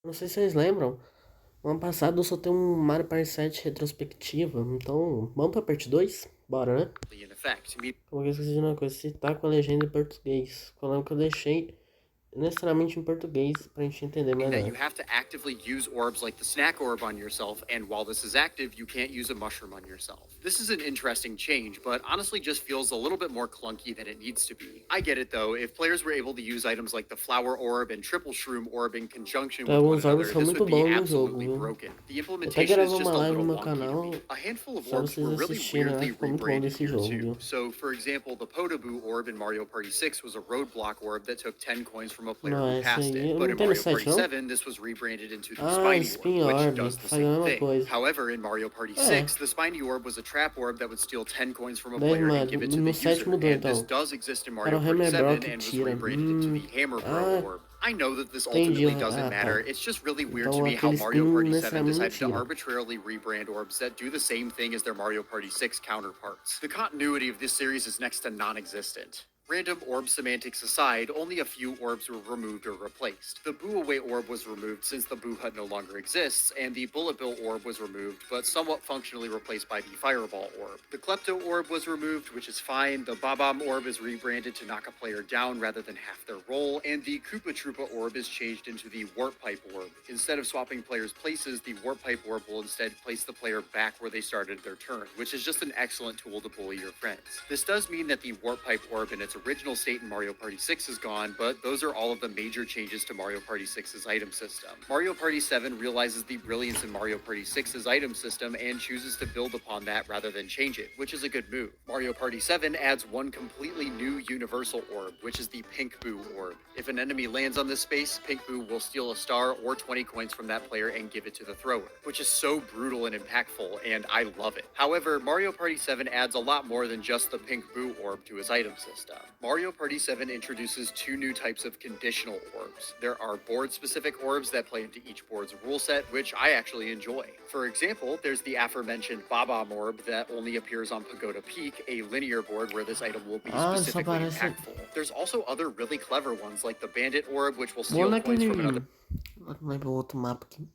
Não sei se vocês lembram, no ano passado eu soltei um Mario Party 7 retrospectiva, então vamos pra parte 2? Bora, né? Como eu esqueci de uma coisa, se tá com a legenda em português. Eu lembro que eu deixei necessariamente em português pra gente entender That you melhor. have to actively use orbs like the snack orb on yourself, and while this is active, you can't use a mushroom on yourself. This is an interesting change, but honestly just feels a little bit more clunky than it needs to be. I get it though, if players were able to use items like the flower orb and triple shroom orb in conjunction Então, with one alguns orbes another, são this muito would be bons no jogo, absolutely viu? broken. The Eu até implementation is gravei just uma a live no little meu wonky to canal, me. A handful of só orbs vocês were really assistirem lá, weirdly ficou muito bom rebranded desse here jogo, too. viu? So for example, the Podoboo orb in Mario Party 6 was a roadblock orb that took 10 coins from a player Não, who essa passed aí, it. eu But não in tenho no Mario 7 Party não? 7, this was rebranded into the Ah, Spiny Spin Orb, which Orb, does the faz a same mesma thing. coisa. However, in Mario Party É, 6, the Spiny Orb was a trap orb that would steal 10 coins from a 10 player and mais, give it to no the 7 user, mudou and this então. does exist in Era Mario o Party Hammer Bro 7 que and was tira. rebranded into the Hammer Bro Ah, Orb. I know that this entendi. ultimately doesn't Ah, matter, tá. it's just really weird to Então me how aquele Mario spin Party 7 necessariamente decided to tira. arbitrarily rebrand orbs that do the same thing as their Mario Party 6 counterparts. The continuity of this series is next to non-existent. Random orb semantics aside, only a few orbs were removed or replaced. The Boo Away orb was removed since the Boo Hut no longer exists, and the Bullet Bill orb was removed, but somewhat functionally replaced by the Fireball orb. The Klepto orb was removed, which is fine. The Bob-omb orb is rebranded to knock a player down rather than half their roll, and the Koopa Troopa orb is changed into the Warp Pipe orb. Instead of swapping players' places, the Warp Pipe orb will instead place the player back where they started their turn, which is just an excellent tool to bully your friends. This does mean that the Warp Pipe orb in its original state in Mario Party 6 is gone, but those are all of the major changes to Mario Party 6's item system. Mario Party 7 realizes the brilliance in Mario Party 6's item system and chooses to build upon that rather than change it, which is a good move. Mario Party 7 adds one completely new universal orb, which is the Pink Boo orb. If an enemy lands on this space, Pink Boo will steal a star or 20 coins from that player and give it to the thrower, which is so brutal and impactful, and I love it. However, Mario Party 7 adds a lot more than just the Pink Boo orb to his item system. Mario Party 7 introduces two new types of conditional orbs. There are board-specific orbs that play into each board's rule set, which I actually enjoy. For example, there's the aforementioned Bob-omb orb that only appears on Pagoda Peak, a linear board where this item will be Ah, só specifically parece. impactful. There's also other really clever ones like the Bandit orb, which will Vou steal coins naquele. from another. Não lembro o outro mapa aqui.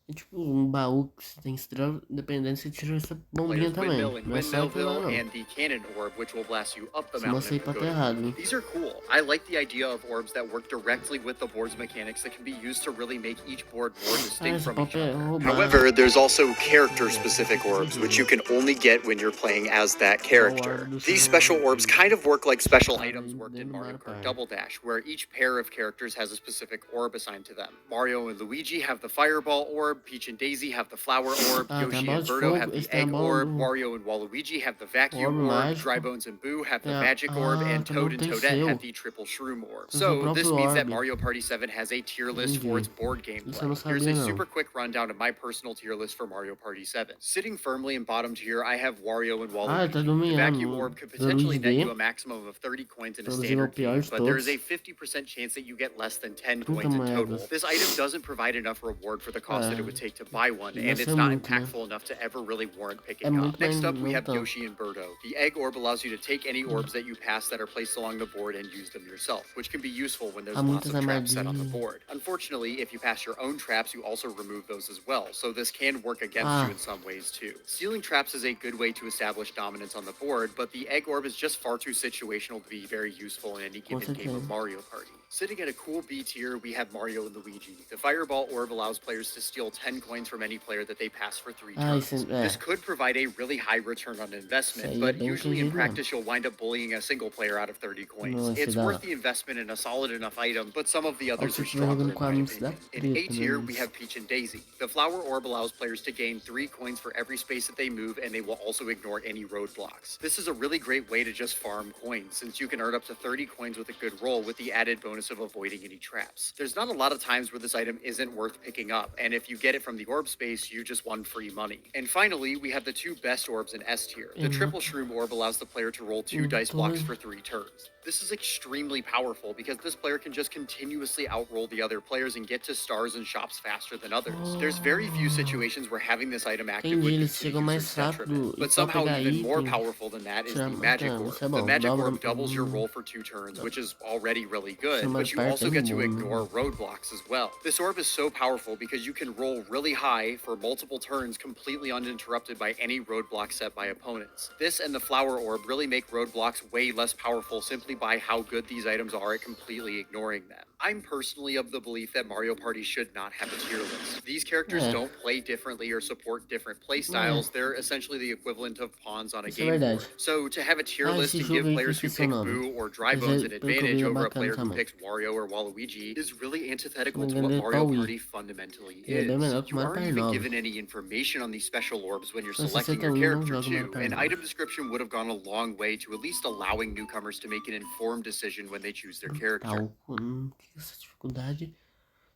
É tipo um baú que você tem estrela, dependendo se tira essa bombinha Player's também. Windmill and Não é só aquilo lá Windmillville, não. and the Cannon Orb, which will blast you up the Senão mountain você in ir pra Pagoda. errado, hein? These are cool. I like the idea of orbs that work directly with the board's mechanics that can be used to really make each board more distinct from each other. However, there's also character-specific orbs, which you can only get when you're playing as that character. These special orbs kind of work like special items worked in Mario Kart Double Dash, where each pair of characters has a specific orb assigned to them. Mario and Luigi have the Fireball Orb, Peach and Daisy have the Flower Orb, Yoshi and Birdo have the Egg Orb, Wario and Waluigi have the Vacuum Orb, Drybones and Boo have the Magic Orb, and Toad and Toadette have the Triple Shroom Orb. So this means that Mario Party 7 has a tier list for its board gameplay. Here's a super quick rundown of my personal tier list for Mario Party 7. Sitting firmly in bottom tier, I have Wario and Waluigi. The Vacuum Orb could potentially net you a maximum of 30 coins in a standard game, but there is a 50% chance that you get less than 10 coins in total. This item doesn't provide enough reward for the cost that it would take to buy one, and it's not impactful enough to ever really warrant picking up. Next up, we have Yoshi and Birdo. The Egg Orb allows you to take any orbs that you pass that are placed along the board and use them yourself, which can be useful when there's lots of traps set on the board. Unfortunately, if you pass your own traps, you also remove those as well, so this can work against you in some ways too. Stealing traps is a good way to establish dominance on the board, but the Egg Orb is just far too situational to be very useful in any given game of Mario Party. Sitting at a cool B tier, we have Mario and Luigi. The Fireball Orb allows players to steal 10 coins from any player that they pass for 3 turns. This could provide a really high return on investment, but usually in practice you'll wind up bullying a single player out of 30 coins. It's worth the investment in a solid enough item, but some of the others are stronger in my opinion. In A tier, we have Peach and Daisy. The Flower Orb allows players to gain 3 coins for every space that they move, and they will also ignore any roadblocks. This is a really great way to just farm coins, since you can earn up to 30 coins with a good roll with the added bonus of avoiding any traps. There's not a lot of times where this item isn't worth picking up, and if you get it from the orb space, you just won free money. And finally, we have the 2 best orbs in S tier. The Triple Shroom Orb allows the player to roll 2 dice blocks for 3 turns. This is extremely powerful because this player can just continuously outroll the other players and get to stars and shops faster than others. There's very few situations where having this item active would be to the user's detriment, but somehow even more powerful than that is the Magic Orb. The Magic Orb doubles your roll for 2 turns, which is already really good, it, but you also get to ignore roadblocks as well. This orb is so powerful because you can roll really high for multiple turns completely uninterrupted by any roadblock set by opponents. This and the flower orb really make roadblocks way less powerful simply by how good these items are at completely ignoring them. I'm personally of the belief that Mario Party should not have a tier list. These characters don't play differently or support different playstyles. They're essentially the equivalent of pawns on a game board. So to have a tier list and give players who pick Boo or Drybones an advantage over a player who picks Wario or Waluigi is really antithetical to what Mario Party fundamentally is. You aren't even given any information on these special orbs when you're selecting your character too. An item description would have gone a long way to at least allowing newcomers to make an informed decision when they choose their character. O que essa dificuldade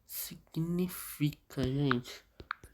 significa, gente?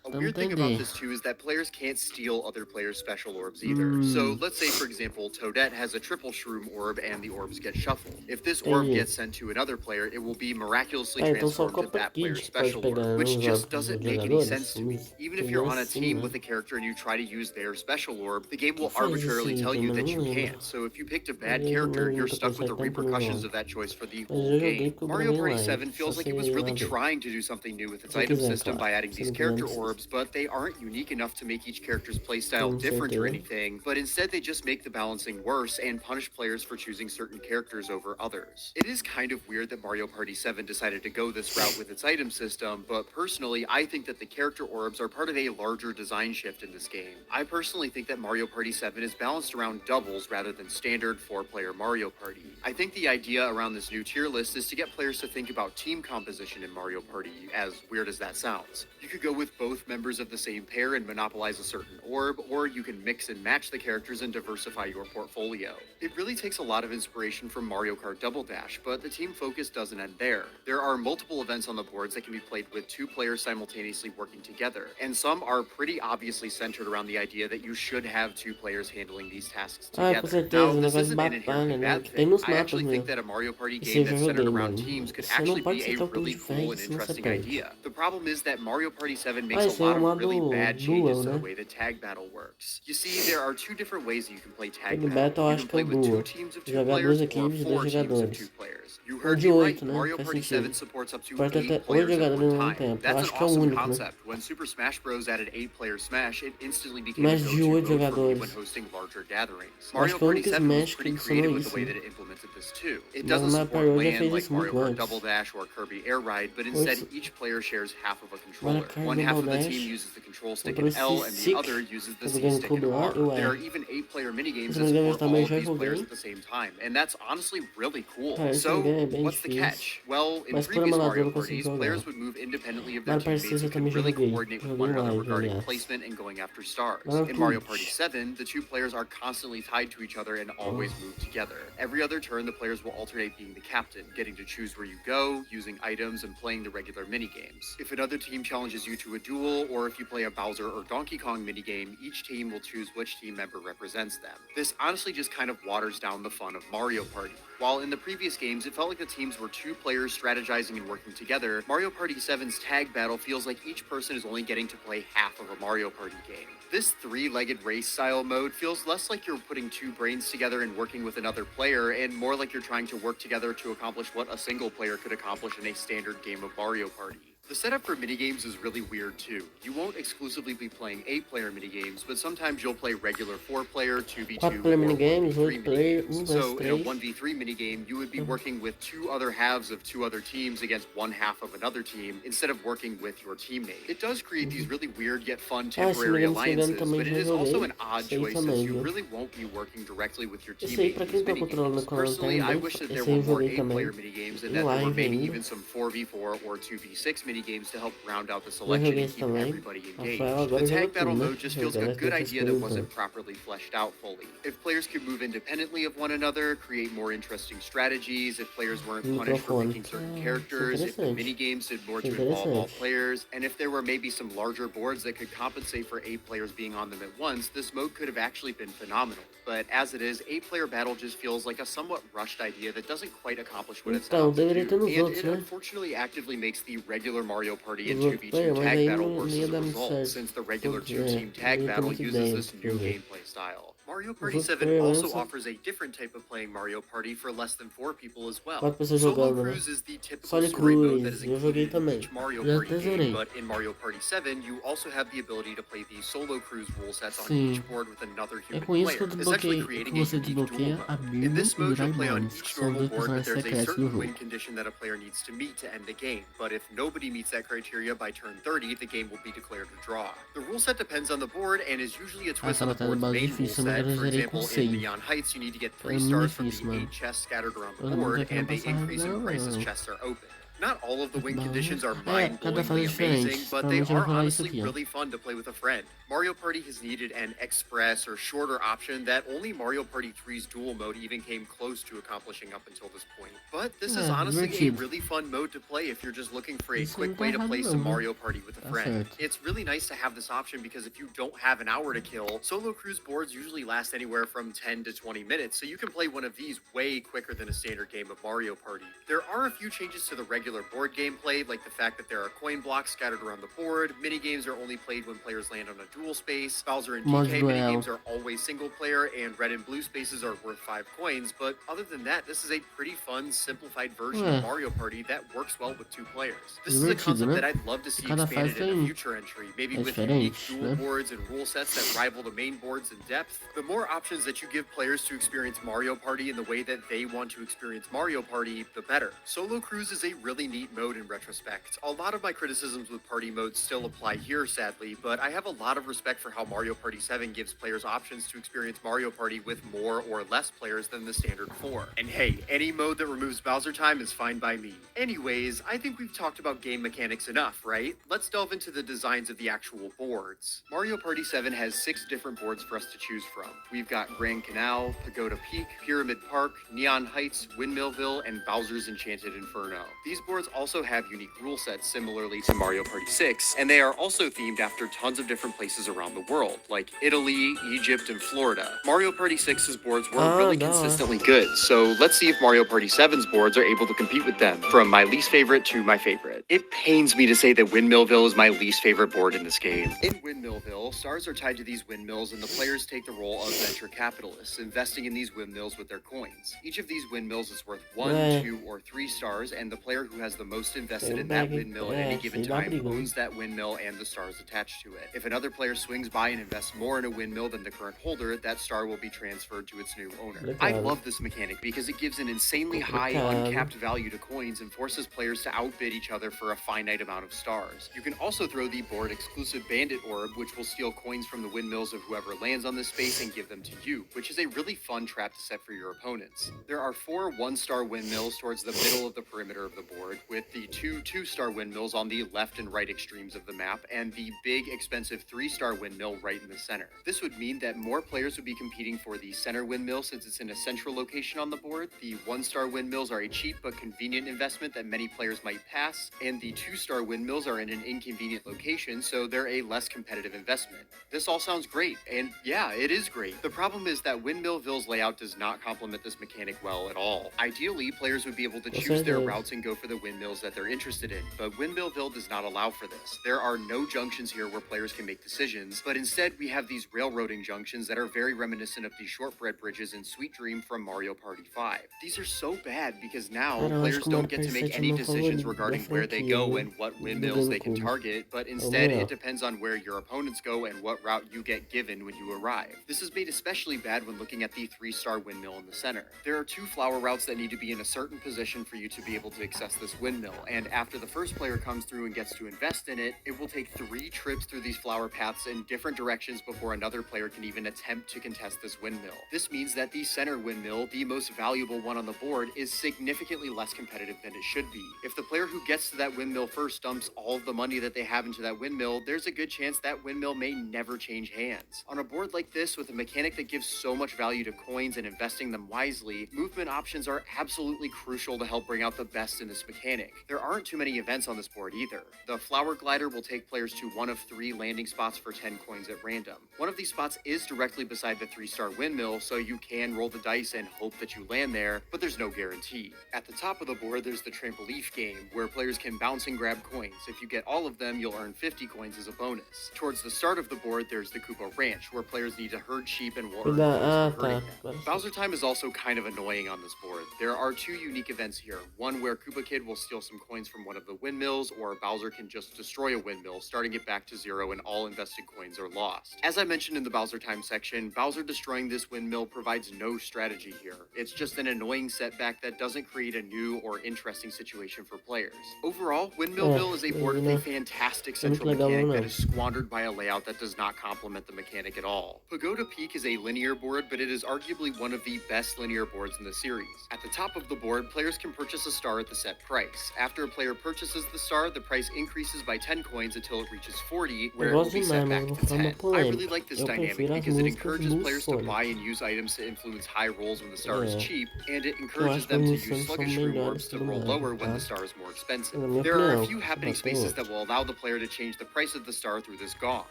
A weird thing about this too is that players can't steal other players' special orbs either. So let's say, for example, Toadette has a triple shroom orb and the orbs get shuffled. If this orb gets sent to another player, it will be miraculously transformed to that player's special orb, which just doesn't make any sense to me. Even if you're on a team with a character and you try to use their special orb, the game will arbitrarily tell you that you can't. So if you picked a bad character, you're stuck with the repercussions of that choice for the whole game. Mario Party 7 feels like it was really trying to do something new with its item system by adding these character orbs, but they aren't unique enough to make each character's playstyle different or anything, but instead they just make the balancing worse and punish players for choosing certain characters over others. It is kind of weird that Mario Party 7 decided to go this route with its item system, but personally I think that the character orbs are part of a larger design shift in this game. I personally think that Mario Party 7 is balanced around doubles rather than standard 4-player Mario Party. I think the idea around this new tier list is to get players to think about team composition in Mario Party, as weird as that sounds. You could go with both members of the same pair and monopolize a certain orb, or you can mix and match the characters and diversify your portfolio. It really takes a lot of inspiration from Mario Kart Double Dash, but the team focus doesn't end there. There are multiple events on the boards that can be played with 2 players simultaneously working together, and some are pretty obviously centered around the idea that you should have 2 players handling these tasks together. Now, this isn't an inherently bad thing. I actually think that a Mario Party game that's centered around teams could actually be a really cool and interesting idea. The problem is that Mario Party 7 makes a lot of really bad changes to the way the tag battle works. You see, there are 2 different ways that you can play tag battle. You can play with 2 teams of 2 players or 4 teams of 2 players. You heard me right, Mario Party 7 supports up to 8 players at one time. That's an awesome concept. When Super Smash Bros. Added 8-player Smash, it instantly became a go-to mode for me when hosting larger gatherings. Mario Party 7 was pretty creative with the way that it implemented this too. It doesn't support land like Mario Kart Double Dash or Kirby Air Ride, but instead each player shares half of a controller. One half of the team uses the control stick and L, and the other uses the C stick and R. There are even 8-player minigames that support all of these players at the same time, and that's honestly really cool. So, what's the catch? Well, in previous Mario Parties, players would move independently of their teammates and could really coordinate with one another regarding placement and going after stars. In Mario Party 7, the 2 players are constantly tied to each other and always move together. Every other turn, the players will alternate being the captain, getting to choose where you go, using items, and playing the regular minigames. If another team challenges you to a duel, or if you play a Bowser or Donkey Kong minigame, each team will choose which team member represents them. This honestly just kind of waters down the fun of Mario Party. While in the previous games, it felt like the teams were 2 players strategizing and working together, Mario Party 7's tag battle feels like each person is only getting to play half of a Mario Party game. This 3-legged race style mode feels less like you're putting 2 brains together and working with another player, and more like you're trying to work together to accomplish what a single player could accomplish in a standard game of Mario Party. The setup for minigames is really weird too. You won't exclusively be playing 8-player minigames, but sometimes you'll play regular 4-player, 2v2, or 1v3 minigames. So in a 1v3 minigame, you would be working with 2 other halves of 2 other teams against one half of another team, instead of working with your teammate. It does create these really weird yet fun temporary alliances, but it is also an odd choice since you really won't be working directly with your teammate in these minigames. Personally, I wish that there were more 8-player minigames and that there were maybe even some 4v4 or 2v6 minigames to help round out the selection and keep everybody engaged. The tag battle mode just feels like a good idea that wasn't properly fleshed out fully. If players could move independently of one another, create more interesting strategies, if players weren't punished for picking certain characters, if the minigames did more to involve all players, and if there were maybe some larger boards that could compensate for 8 players being on them at once, this mode could have actually been phenomenal. But as it is, 8-player battle just feels like a somewhat rushed idea that doesn't quite accomplish what it's supposed to do, and it unfortunately actively makes the regular Mario Party and 2v2 tag battle worse as a result, since the regular 2-team tag battle uses this new gameplay style. Mario Party 7 also offers a different type of playing Mario Party for less than 4 people as well. Solo Cruise is the typical story mode that is included in each Mario Party game, but in Mario Party 7, you also have the ability to play the Solo Cruise rule sets on each board with another human player, essentially creating a unique duel mode. In this mode, you'll play on each normal board, but there's a certain win condition that a player needs to meet to end the game, but if nobody meets that criteria by turn 30, the game will be declared a draw. The rule set depends on the board and is usually a twist on the board's main rule set. For example, in Neon Heights, you need to get 3 stars from the 8 chests scattered around the board, and they increase in price as chests are opened. Not all of the win conditions are mind-blowingly amazing, but they are honestly really fun to play with a friend. Mario Party has needed an express or shorter option that only Mario Party 3's duel mode even came close to accomplishing up until this point. But this is honestly a really fun mode to play if you're just looking for a quick way to play some Mario Party with a friend. It's really nice to have this option because if you don't have an hour to kill, Solo Cruise boards usually last anywhere from 10 to 20 minutes, so you can play one of these way quicker than a standard game of Mario Party. There are a few changes to the regular board gameplay, like the fact that there are coin blocks scattered around the board, minigames are only played when players land on a dual space, Bowser and DK minigames are always single player, and red and blue spaces are worth 5 coins, but other than that, this is a pretty fun, simplified version of Mario Party that works well with 2 players. This is a concept that I'd love to see expanded in a future entry, maybe with unique dual boards and rule sets that rival the main boards in depth. The more options that you give players to experience Mario Party in the way that they want to experience Mario Party, the better. Solo Cruise is a really neat mode in retrospect. A lot of my criticisms with party modes still apply here, sadly, but I have a lot of respect for how Mario Party 7 gives players options to experience Mario Party with more or less players than the standard 4. And hey, any mode that removes Bowser time is fine by me. Anyways, I think we've talked about game mechanics enough, right? Let's delve into the designs of the actual boards. Mario Party 7 has 6 different boards for us to choose from. We've got Grand Canal, Pagoda Peak, Pyramid Park, Neon Heights, Windmillville, and Bowser's Enchanted Inferno. These boards also have unique rule sets similarly to Mario Party 6, and they are also themed after tons of different places around the world, like Italy, Egypt, and Florida. Mario Party 6's boards were really consistently good, so let's see if Mario Party 7's boards are able to compete with them, from my least favorite to my favorite. It pains me to say that Windmillville is my least favorite board in this game. In Windmillville, stars are tied to these windmills, and the players take the role of venture capitalists, investing in these windmills with their coins. Each of these windmills is worth 1, 2, or 3 stars, and the player who has the most invested in that windmill at any given time owns that windmill and the stars attached to it. If another player swings by and invests more in a windmill than the current holder, that star will be transferred to its new owner. I love this mechanic because it gives an insanely high uncapped value to coins and forces players to outbid each other for a finite amount of stars. You can also throw the board exclusive Bandit Orb, which will steal coins from the windmills of whoever lands on this space and give them to you, which is a really fun trap to set for your opponents. There are 4 1-star windmills towards the middle of the perimeter of the board, with the 2 2-star windmills on the left and right extremes of the map, and the big, expensive 3-star windmill right in the center. This would mean that more players would be competing for the center windmill since it's in a central location on the board. The 1-star windmills are a cheap but convenient investment that many players might pass, and the 2-star windmills are in an inconvenient location, so they're a less competitive investment. This all sounds great, and yeah, it is great. The problem is that Windmillville's layout does not complement this mechanic well at all. Ideally, players would be able to choose their routes and go for the windmills that they're interested in, but Windmillville does not allow for this. There are no junctions here where players can make decisions, but instead we have these railroading junctions that are very reminiscent of the shortbread bridges in Sweet Dream from Mario Party 5. These are so bad because now players don't get to make any decisions regarding where they go and what windmills they can target, but instead it depends on where your opponents go and what route you get given when you arrive. This is made especially bad when looking at the 3-star windmill in the center. There are 2 flower routes that need to be in a certain position for you to be able to access this windmill, and after the first player comes through and gets to invest in it, it will take 3 trips through these flower paths in different directions before another player can even attempt to contest this windmill. This means that the center windmill, the most valuable one on the board, is significantly less competitive than it should be. If the player who gets to that windmill first dumps all of the money that they have into that windmill, there's a good chance that windmill may never change hands. On a board like this, with a mechanic that gives so much value to coins and investing them wisely, movement options are absolutely crucial to help bring out the best in this mechanic. mechanic. There aren't too many events on this board either. The Flower Glider will take players to one of 3 landing spots for 10 coins at random. One of these spots is directly beside the 3-star windmill, so you can roll the dice and hope that you land there, but there's no guarantee. At the top of the board, there's the Trampoline game, where players can bounce and grab coins. If you get all of them, you'll earn 50 coins as a bonus. Towards the start of the board, there's the Koopa Ranch, where players need to herd sheep and will earn coins for herding them. Bowser Time is also kind of annoying on this board. There are 2 unique events here. One where Koopa Kid will steal some coins from one of the windmills, or Bowser can just destroy a windmill, starting it back to 0 and all invested coins are lost. As I mentioned in the Bowser Time section, Bowser destroying this windmill provides no strategy here. It's just an annoying setback that doesn't create a new or interesting situation for players. Overall, Windmillville is a board with a fantastic central mechanic that is squandered by a layout that does not complement the mechanic at all. Pagoda Peak is a linear board, but it is arguably one of the best linear boards in the series. At the top of the board, players can purchase a star at the set price. After a player purchases the star, the price increases by 10 coins until it reaches 40, where it will be set back to 10. I really like this dynamic because it encourages players to buy and use items to influence high rolls when the star is cheap, and it encourages them to use sluggish rewards to roll lower when the star is more expensive. There are a few happening spaces that will allow the player to change the price of the star through this gong.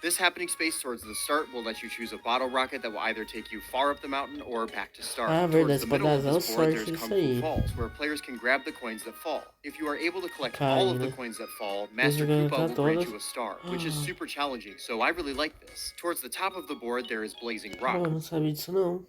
This happening space towards the start will let you choose a bottle rocket that will either take you far up the mountain or back to start. Towards the middle of this board, there's Kung Fu Falls, where players can grab the coins that fall. If you are able to collect all of the coins that fall, Master Koopa will grant you a star, which is super challenging, so I really like this. Towards the top of the board, there is Blazing Rock. Eu não sabia disso não.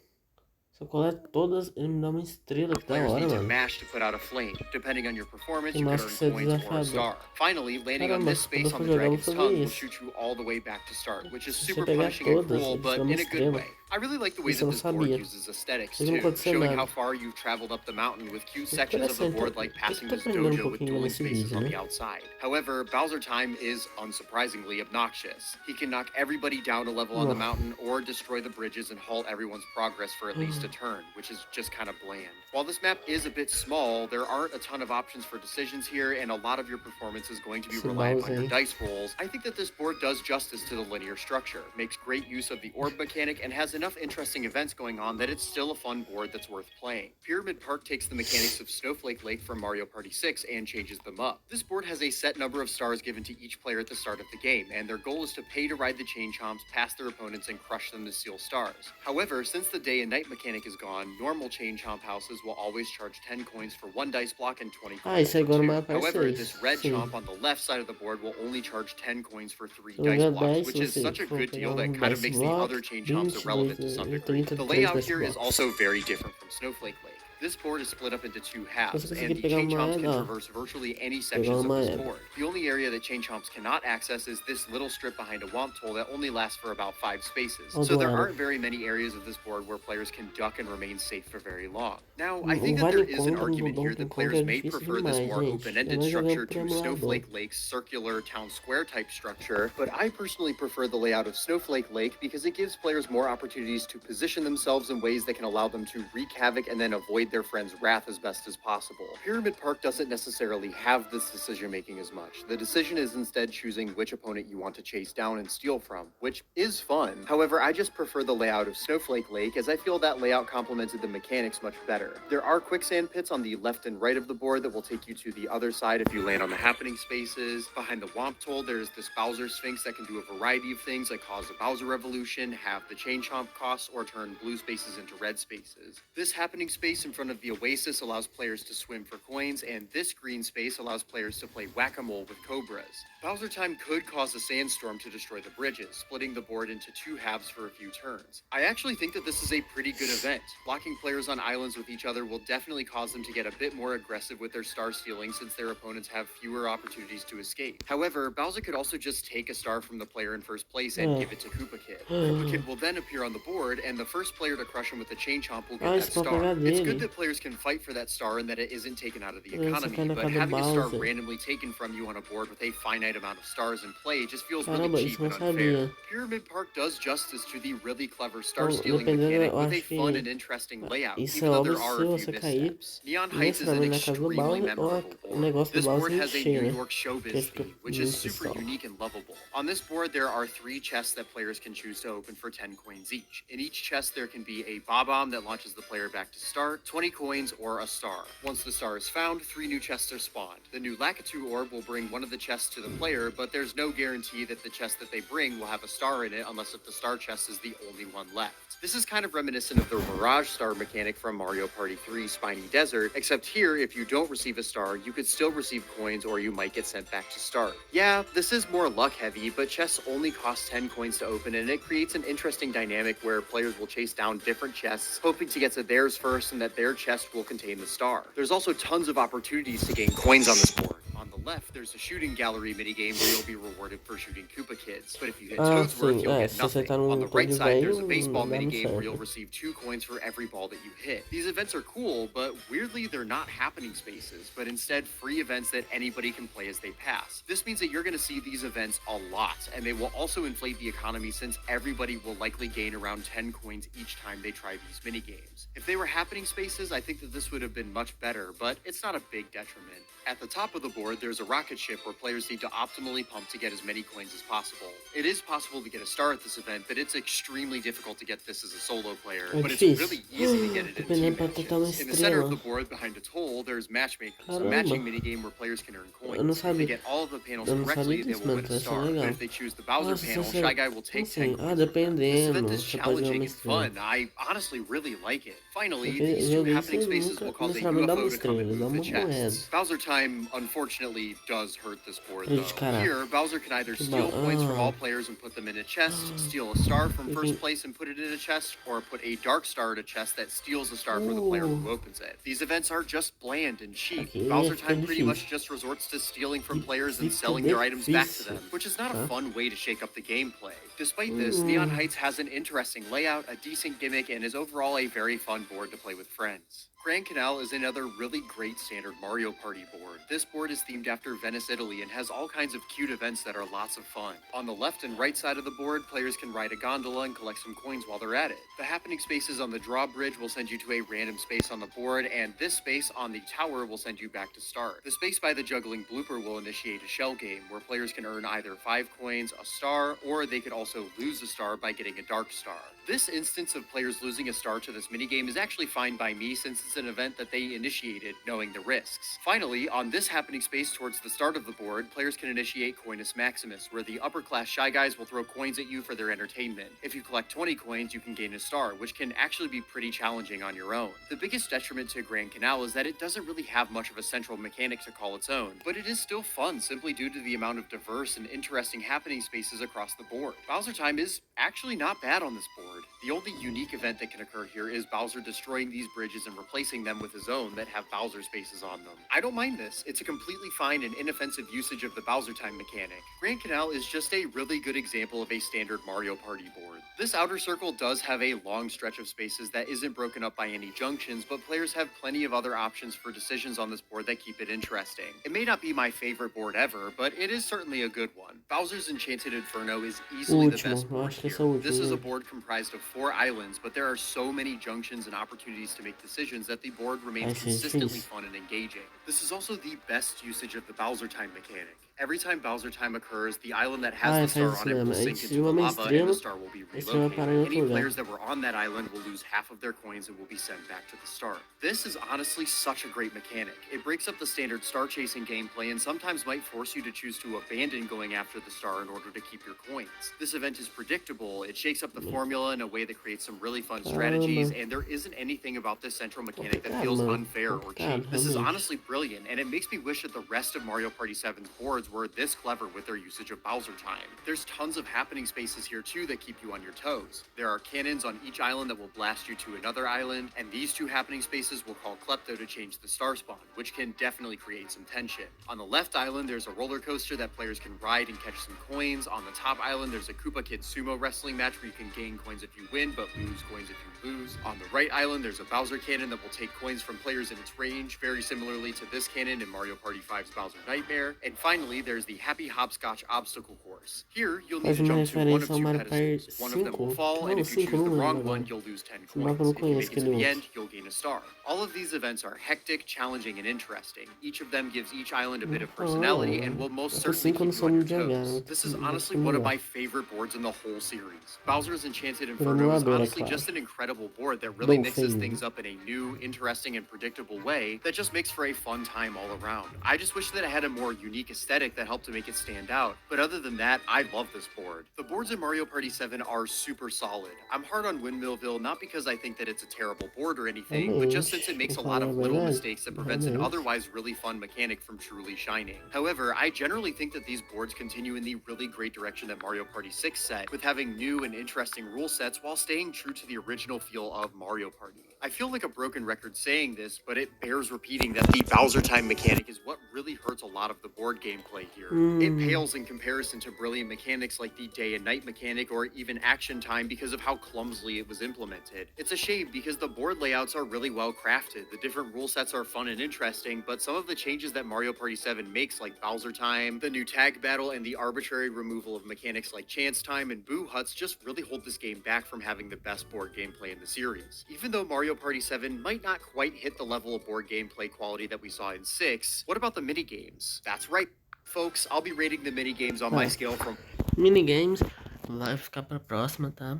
Se eu coleto todas, ele me dá uma estrela, que da Players hora, need to mano. mash to put out a flame. Depending on your performance, Que you can massa earn ser coins or a desafiador. star. Finally, landing on Caramba, this space quando on eu the for jogar, eu dragon's vou tongue fazer will isso. shoot you all the way back to start, which is Se super você pegar punishing and todas, cruel, ele te but dá uma in a good estrela. way. I really like the way Isso that eu não this board sabia. uses aesthetics Isso não too, aconteceu showing nada. how far you've traveled up the mountain with cute sections of the Interessante, board like eu passing tô this aprendendo dojo with pouquinho dueling nesse spaces vídeo, on né? the outside. However, Bowser Time is unsurprisingly obnoxious. He can knock everybody down a level on the mountain or destroy the bridges and halt everyone's progress for at least a turn, which is just kind of bland. While this map is a bit small, there aren't a ton of options for decisions here, and a lot of your performance is going to be reliant on your dice rolls. I think that this board does justice to the linear structure, makes great use of the orb mechanic, and has enough interesting events going on that it's still a fun board that's worth playing. Pyramid Park takes the mechanics of Snowflake Lake from Mario Party 6 and changes them up. This board has a set number of stars given to each player at the start of the game, and their goal is to pay to ride the chain chomps past their opponents and crush them to steal stars. However, since the day and night mechanic is gone, normal chain chomp houses will always charge 10 coins for 1 dice block and 20 coins isso for agora 2. vai aparecer. However, this red Sim. chomp on the left side of the board will only charge 10 coins for 3 Se eu dice ganhar blocks, 10, which is você such a for good pegar deal that kind of dice makes the block, other chain chomps 20, irrelevant to some degree. 33 The layout dice here is blocks. also very different from Snowflake Lake. This board is split up into 2 halves, Você and conseguir the pegar chain uma chomps can moeda, ó. traverse virtually any sections of uma this moeda. board. The only area that chain chomps cannot access is this little strip behind a womp toll that only lasts for about 5 spaces. So there aren't very many areas of this board where players can duck and remain safe for very long. Now, I think that there is an argument here that players may prefer this more open-ended structure to Snowflake Lake's circular town square type structure, but I personally prefer the layout of Snowflake Lake because it gives players more opportunities to position themselves in ways that can allow them to wreak havoc and then avoid their friends' wrath as best as possible. Pyramid Park doesn't necessarily have this decision making as much. The decision is instead choosing which opponent you want to chase down and steal from, which is fun. However, I just prefer the layout of Snowflake Lake as I feel that layout complemented the mechanics much better. There are quicksand pits on the left and right of the board that will take you to the other side if you land on the happening spaces. Behind the Womp Toll, there's this Bowser Sphinx that can do a variety of things like cause a Bowser Revolution, have the Chain Chomp costs, or turn blue spaces into red spaces. This happening space in front of the Oasis allows players to swim for coins, and this green space allows players to play whack-a-mole with cobras. Bowser Time could cause a sandstorm to destroy the bridges, splitting the board into 2 halves for a few turns. I actually think that this is a pretty good event. Blocking players on islands with each other will definitely cause them to get a bit more aggressive with their star stealing since their opponents have fewer opportunities to escape. However, Bowser could also just take a star from the player in first place and give it to Koopa Kid. Koopa Kid will then appear on the board, and the first player to crush him with a Chain Chomp will get that star. It's good that players can fight for that star and that it isn't taken out of the economy, but having a star randomly taken from you on a board with a finite amount of stars in play just feels really cheap and unfair. Pyramid Park does justice to the really clever star stealing mechanic with a fun and interesting layout, even though there are a few missteps. Neon Heights is an extremely memorable board. This board has a New York showbiz theme, which is super unique and lovable. On this board, there are 3 chests that players can choose to open for 10 coins each. In each chest, there can be a Bob-omb that launches the player back to start, 20 coins, or a star. Once the star is found, 3 new chests are spawned. The new Lakitu orb will bring one of the chests to the player, but there's no guarantee that the chest that they bring will have a star in it unless if the star chest is the only one left. This is kind of reminiscent of the Mirage Star mechanic from Mario Party 3 Spiny Desert, except here, if you don't receive a star, you could still receive coins or you might get sent back to start. Yeah, this is more luck heavy, but chests only cost 10 coins to open, and it creates an interesting dynamic where players will chase down different chests, hoping to get to theirs first and that their chest will contain the star. There's also tons of opportunities to gain coins on this board. On the left, there's a shooting gallery minigame where you'll be rewarded for shooting Koopa Kids, but if you hit Toadsworth, you'll get nothing. On the right side, there's a baseball minigame where you'll receive 2 coins for every ball that you hit. These events are cool, but weirdly, they're not happening spaces, but instead free events that anybody can play as they pass. This means that you're going to see these events a lot, and they will also inflate the economy since everybody will likely gain around 10 coins each time they try these minigames. If they were happening spaces, I think that this would have been much better, but it's not a big detriment. At the top of the board, there's a rocket ship where players need to optimally pump to get as many coins as possible. It is possible to get a star at this event, but it's extremely difficult to get this as a solo player, but it's really easy to get it in team matches. In the center of the board, behind its hole, there's Matchmakers, a matching minigame where players can earn coins. If they get all of the panels correctly, they will win a star, but if they choose the Bowser panel, Shy Guy will take 10 coins. This event is challenging and fun. I honestly really like it. Finally, these 2 happening spaces will cause a UFO to come and move the chests. Bowser Time, unfortunately, does hurt this board, though. Here, Bowser can either steal points from all players and put them in a chest, steal a star from first place and put it in a chest, or put a dark star in a chest that steals a star for the player who opens it. These events are just bland and cheap. Bowser Time pretty much just resorts to stealing from players and selling their items back to them, which is not a fun way to shake up the gameplay. Despite this, Neon Heights has an interesting layout, a decent gimmick, and is overall a very fun board to play with friends. Grand Canal is another really great standard Mario Party board. This board is themed after Venice, Italy, and has all kinds of cute events that are lots of fun. On the left and right side of the board, players can ride a gondola and collect some coins while they're at it. The happening spaces on the drawbridge will send you to a random space on the board, and this space on the tower will send you back to start. The space by the juggling blooper will initiate a shell game, where players can earn either 5 coins, a star, or they could also lose a star by getting a dark star. This instance of players losing a star to this minigame is actually fine by me since it's an event that they initiated knowing the risks. Finally, on this happening space towards the start of the board, players can initiate Coinus Maximus, where the upper class Shy Guys will throw coins at you for their entertainment. If you collect 20 coins, you can gain a star, which can actually be pretty challenging on your own. The biggest detriment to Grand Canal is that it doesn't really have much of a central mechanic to call its own, but it is still fun simply due to the amount of diverse and interesting happening spaces across the board. Bowser Time is actually not bad on this board. The only unique event that can occur here is Bowser destroying these bridges and replacing them with his own that have Bowser spaces on them. I don't mind this. It's a completely fine and inoffensive usage of the Bowser Time mechanic. Grand Canal is just a really good example of a standard Mario Party board. This outer circle does have a long stretch of spaces that isn't broken up by any junctions, but players have plenty of other options for decisions on this board that keep it interesting. It may not be my favorite board ever, but it is certainly a good one. Bowser's Enchanted Inferno is easily the best board here. This is a board comprised of 4 islands, but there are so many junctions and opportunities to make decisions that the board remains consistently fun and engaging. This is also the best usage of the Bowser Time mechanic. Every time Bowser Time occurs, the island that has the star on it will sink into the lava and the star will be relocated. Any players that were on that island will lose half of their coins and will be sent back to the start. This is honestly such a great mechanic. It breaks up the standard star chasing gameplay and sometimes might force you to choose to abandon going after the star in order to keep your coins. This event is predictable, it shakes up the formula in a way that creates some really fun strategies, and there isn't anything about this central mechanic that feels unfair or cheap. This is honestly brilliant, and it makes me wish that the rest of Mario Party 7's boards were this clever with their usage of Bowser Time. There's tons of happening spaces here too that keep you on your toes. There are cannons on each island that will blast you to another island, and these 2 happening spaces will call Klepto to change the star spawn, which can definitely create some tension. On the left island, there's a roller coaster that players can ride and catch some coins. On the top island, there's a Koopa Kid sumo wrestling match where you can gain coins if you win, but lose coins if you lose. On the right island, there's a Bowser cannon that will take coins from players in its range, very similarly to this cannon in Mario Party 5's Bowser Nightmare. And finally, finally, there's the Happy Hopscotch Obstacle Course. Here, you'll need to jump to one of two pedestals. One of them will fall, and if you choose the wrong one, you'll lose 10 coins. If you make it to the end, you'll gain a star. All of these events are hectic, challenging, and interesting. Each of them gives each island a bit of personality and will most certainly keep you on your toes. This is honestly one of my favorite boards in the whole series. Bowser's Enchanted Inferno is honestly just an incredible board that really mixes things up in a new, interesting, and predictable way that just makes for a fun time all around. I just wish that it had a more unique aesthetic that helped to make it stand out, but other than that, I love this board. The boards in Mario Party 7 are super solid. I'm hard on Windmillville not because I think that it's a terrible board or anything, but just since it makes a lot of little mistakes that prevents an otherwise really fun mechanic from truly shining. However, I generally think that these boards continue in the really great direction that Mario Party 6 set, with having new and interesting rule sets while staying true to the original feel of Mario Party. I feel like a broken record saying this, but it bears repeating that the Bowser time mechanic is what really hurts a lot of the board gameplay here. It pales in comparison to brilliant mechanics like the day and night mechanic or even action time because of how clumsily it was implemented. It's a shame because the board layouts are really well crafted, the different rule sets are fun and interesting, but some of the changes that Mario Party 7 makes, like Bowser time, the new tag battle, and the arbitrary removal of mechanics like chance time and boo huts just really hold this game back from having the best board gameplay in the series. Even though Mario Party 7 might not quite hit the level of board gameplay quality that we saw in 6, what about the minigames? That's right, folks, I'll be rating the minigames on my scale from... Minigames vai ficar pra próxima, tá?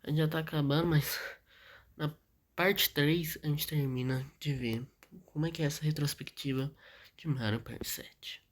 A gente já tá acabando, mas na parte 3 a gente termina de ver como é que é essa retrospectiva de Mario Party 7.